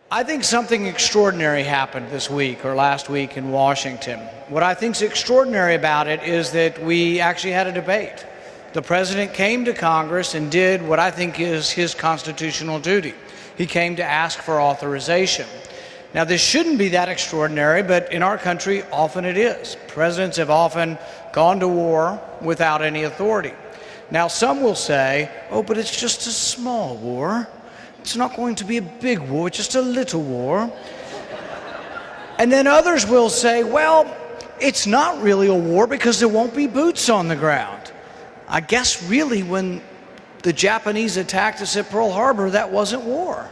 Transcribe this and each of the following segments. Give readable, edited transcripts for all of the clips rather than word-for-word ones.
I think something extraordinary happened this week or last week in Washington. What I think is extraordinary about it is that we actually had a debate. The president came to Congress and did what I think is his constitutional duty. He came to ask for authorization. Now, this shouldn't be that extraordinary, but in our country, often it is. Presidents have often gone to war without any authority. Now, some will say, oh, but it's just a small war. It's not going to be a big war, just a little war. And then others will say, well, it's not really a war because there won't be boots on the ground. I guess really when the Japanese attacked us at Pearl Harbor, that wasn't war.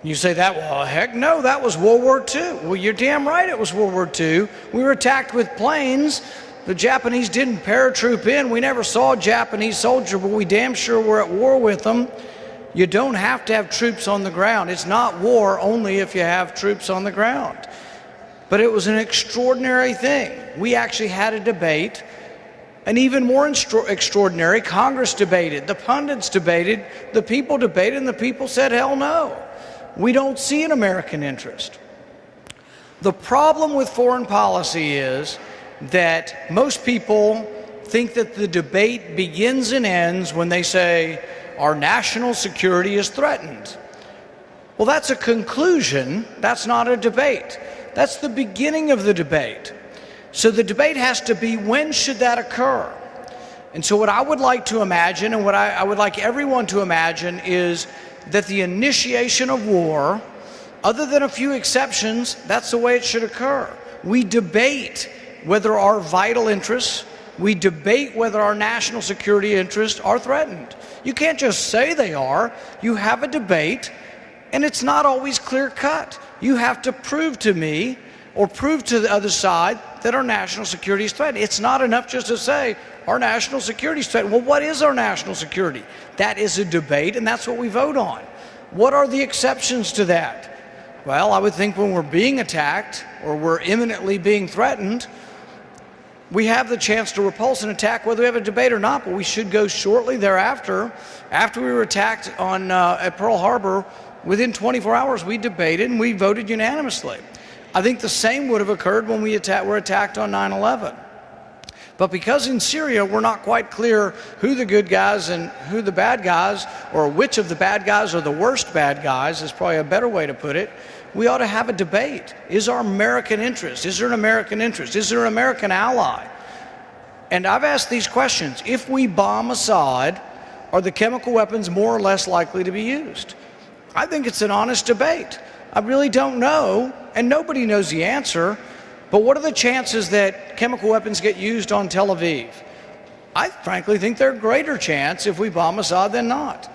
You say that, well, heck no, that was World War II. Well, you're damn right it was World War II. We were attacked with planes. The Japanese didn't paratroop in. We never saw a Japanese soldier, but we damn sure were at war with them. You don't have to have troops on the ground. It's not war only if you have troops on the ground. But it was an extraordinary thing. We actually had a debate, and even more extraordinary, Congress debated, the pundits debated, the people debated, and the people said, hell no. We don't see an American interest. The problem with foreign policy is that most people think that the debate begins and ends when they say, our national security is threatened. Well, that's a conclusion. That's not a debate. That's the beginning of the debate. So the debate has to be, when should that occur? And so what I would like to imagine, and what I would like everyone to imagine, is that the initiation of war, other than a few exceptions, that's the way it should occur. We debate whether our vital interests, we debate whether our national security interests are threatened. You can't just say they are. You have a debate, and it's not always clear-cut. You have to prove to me or prove to the other side that our national security is threatened. It's not enough just to say our national security is threatened. Well, what is our national security? That is a debate, and that's what we vote on. What are the exceptions to that? Well, I would think when we're being attacked or we're imminently being threatened, we have the chance to repulse an attack whether we have a debate or not, but we should go shortly thereafter. After we were attacked at Pearl Harbor, within 24 hours we debated and we voted unanimously. I think the same would have occurred when we were attacked on 9/11. But because in Syria we're not quite clear who the good guys and who the bad guys, or which of the bad guys are the worst bad guys is probably a better way to put it, we ought to have a debate. Is our American interest? Is there an American interest? Is there an American ally? And I've asked these questions. If we bomb Assad, are the chemical weapons more or less likely to be used? I think it's an honest debate. I really don't know, and nobody knows the answer, but what are the chances that chemical weapons get used on Tel Aviv? I frankly think they're a greater chance if we bomb Assad than not.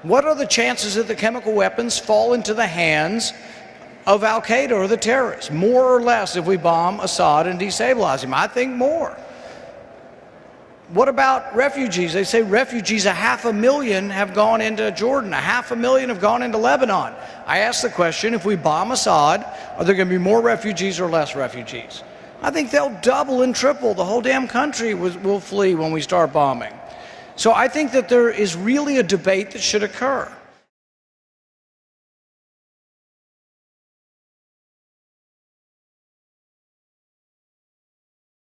What are the chances that the chemical weapons fall into the hands of Al-Qaeda or the terrorists? More or less if we bomb Assad and destabilize him? I think more. What about refugees? They say refugees, 500,000 have gone into Jordan, 500,000 have gone into Lebanon. I ask the question, if we bomb Assad, are there going to be more refugees or less refugees? I think they'll double and triple. The whole damn country will flee when we start bombing. So I think that there is really a debate that should occur.